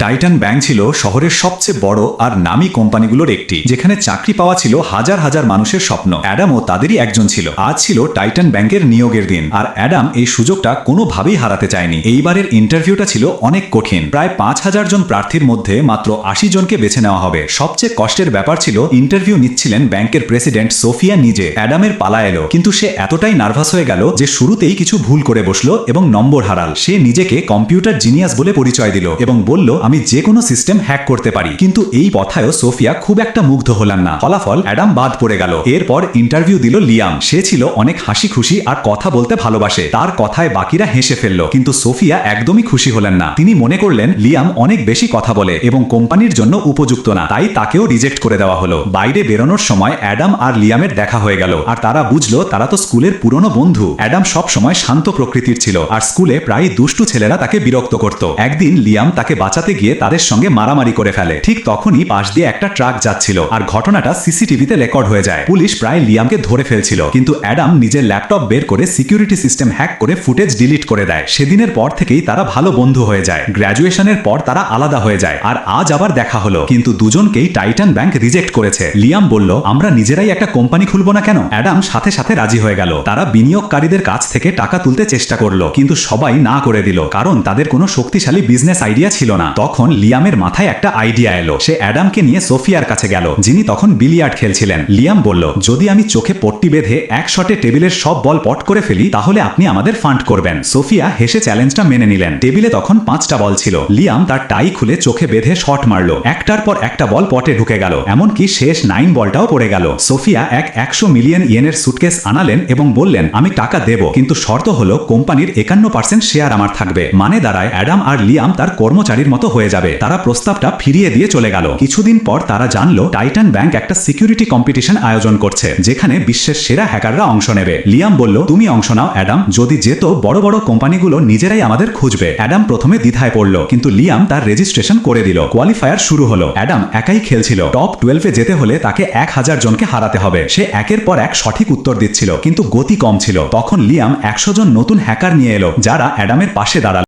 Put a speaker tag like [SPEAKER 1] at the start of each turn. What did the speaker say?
[SPEAKER 1] Titan bank ছিল শহরের সবচেয়ে বড় আর নামী কোম্পানিগুলোর একটি, যেখানে চাকরি পাওয়া ছিল হাজার হাজার মানুষের স্বপ্ন। অ্যাডামও তাদেরই একজন ছিল। আজ ছিল টাইটান ব্যাংকের নিয়োগের দিন, আর অ্যাডাম এই সুযোগটা কোনোভাবেই হারাতে চায়নি। এইবারের ইন্টারভিউটা ছিল অনেক কঠিন। প্রায় ৫,০০০ জন প্রার্থীর মধ্যে মাত্র ৮০ জনকে বেছে নেওয়া হবে। সবচেয়ে কষ্টের ব্যাপার ছিল ইন্টারভিউ নিচ্ছিলেন ব্যাংকের প্রেসিডেন্ট সোফিয়া নিজে। অ্যাডামের পালা এলো, কিন্তু সে এতটাই নার্ভাস হয়ে গেল যে শুরুতেই কিছু ভুল করে বসলো এবং নম্বর হারাল। সে নিজেকে কম্পিউটার জিনিয়াস বলে পরিচয় দিল এবং বলল, আমি যে কোনো সিস্টেম হ্যাক করতে পারি। কিন্তু এই কথায়ও সোফিয়া খুব একটা মুগ্ধ হলেন না। ফলাফল, অ্যাডাম বাদ পড়ে গেল। এরপর ইন্টারভিউ দিল লিয়াম। সে ছিল অনেক হাসি খুশি আর কথা বলতে ভালোবাসে। তার কথায় বাকিরা হেসে ফেলল, কিন্তু সোফিয়া একদমই খুশি হলেন না। তিনি মনে করলেন লিয়াম অনেক বেশি কথা বলে এবং কোম্পানির জন্য উপযুক্ত না, তাই তাকেও রিজেক্ট করে দেওয়া হলো। বাইরে বেরোনোর সময় অ্যাডাম আর লিয়ামের দেখা হয়ে গেল, আর তারা বুঝলো তারা তো স্কুলের পুরনো বন্ধু। অ্যাডাম সব সময় শান্ত প্রকৃতির ছিল, আর স্কুলে প্রায় দুষ্টু ছেলেরা তাকে বিরক্ত করত। একদিন লিয়াম তাকে বাঁচাতে গিয়ে তাদের সঙ্গে মারামারি করে ফেলে। ঠিক তখনই পাশ দিয়ে একটা ট্রাক যাচ্ছিল, আর ঘটনাটা সিসিটিভিতে রেকর্ড হয়ে যায়। পুলিশ প্রায় লিয়ামকে ধরে ফেলছিল, কিন্তু অ্যাডাম নিজের ল্যাপটপ বের করে সিকিউরিটি সিস্টেম হ্যাক করে ফুটেজ ডিলিট করে দেয়। সেদিনের পর থেকেই তারা ভালো বন্ধু হয়ে যায়। গ্র্যাজুয়েশনের পর তারা আলাদা হয়ে যায়, আর আজ আবার দেখা হলো। কিন্তু দুজনকেই টাইটান ব্যাংক রিজেক্ট করেছে। লিয়াম বলল, আমরা নিজেরাই একটা কোম্পানি খুলবো না কেন? অ্যাডাম সাথে সাথে রাজি হয়ে গেল। তারা বিনিয়োগকারীদের কাছ থেকে টাকা তুলতে চেষ্টা করলো, কিন্তু সবাই না করে দিল, কারণ তাদের কোনো শক্তিশালী বিজনেস আইডিয়া ছিল না। তখন লিয়ামের মাথায় একটা আইডিয়া এলো। সে অ্যাডামকে নিয়ে সোফিয়ার কাছে গেল, যিনি তখন বিলিয়ার্ড খেলছিলেন। লিয়াম বলল, যদি আমি চোখে পট্টি বেঁধে এক শটে টেবিলের সব বল পট করে ফেলি, তাহলে আপনি আমাদের ফান্ড করবেন। সোফিয়া হেসে চ্যালেঞ্জটা মেনে নিলেন। টেবিলে তখন ৫টা বল ছিল। লিয়াম তার টাই খুলে চোখে বেঁধে শট মারল। একটার পর একটা বল পটে ঢুকে গেল, এমনকি শেষ 9 বলটাও পড়ে গেল। সোফিয়া এক ১০০ মিলিয়ন ইয়েনের সুটকেস আনালেন এবং বললেন, আমি টাকা দেব, কিন্তু শর্ত হলো কোম্পানির ৫১% শেয়ার আমার থাকবে। মানে দাঁড়ায় অ্যাডাম আর লিয়াম তার কর্মচারীর মতো হয়ে যাবে। তারা প্রস্তাবটা ফিরিয়ে দিয়ে চলে গেল। কিছুদিন পর তারা জানলো টাইটান ব্যাংক একটা সিকিউরিটি কম্পিটিশন আয়োজন করছে, যেখানে বিশ্বের সেরা হ্যাকাররা অংশ নেবে। লিয়াম বলল, তুমি অংশ নাও অ্যাডাম, যদি যেত বড় বড় কোম্পানিগুলো নিজেরাই আমাদের খুঁজবে। অ্যাডাম প্রথমে দ্বিধায় পড়ল, কিন্তু লিয়াম তার রেজিস্ট্রেশন করে দিল। কোয়ালিফায়ার শুরু হলো। অ্যাডাম একাই খেলছিল। টপ 12-এ যেতে হলে তাকে ১,০০০ জনকে হারাতে হবে। সে একের পর এক সঠিক উত্তর দিচ্ছিল, কিন্তু গতি কম ছিল। তখন লিয়াম ১০০ জন নতুন হ্যাকার নিয়ে এলো, যারা অ্যাডামের পাশে দাঁড়ালো।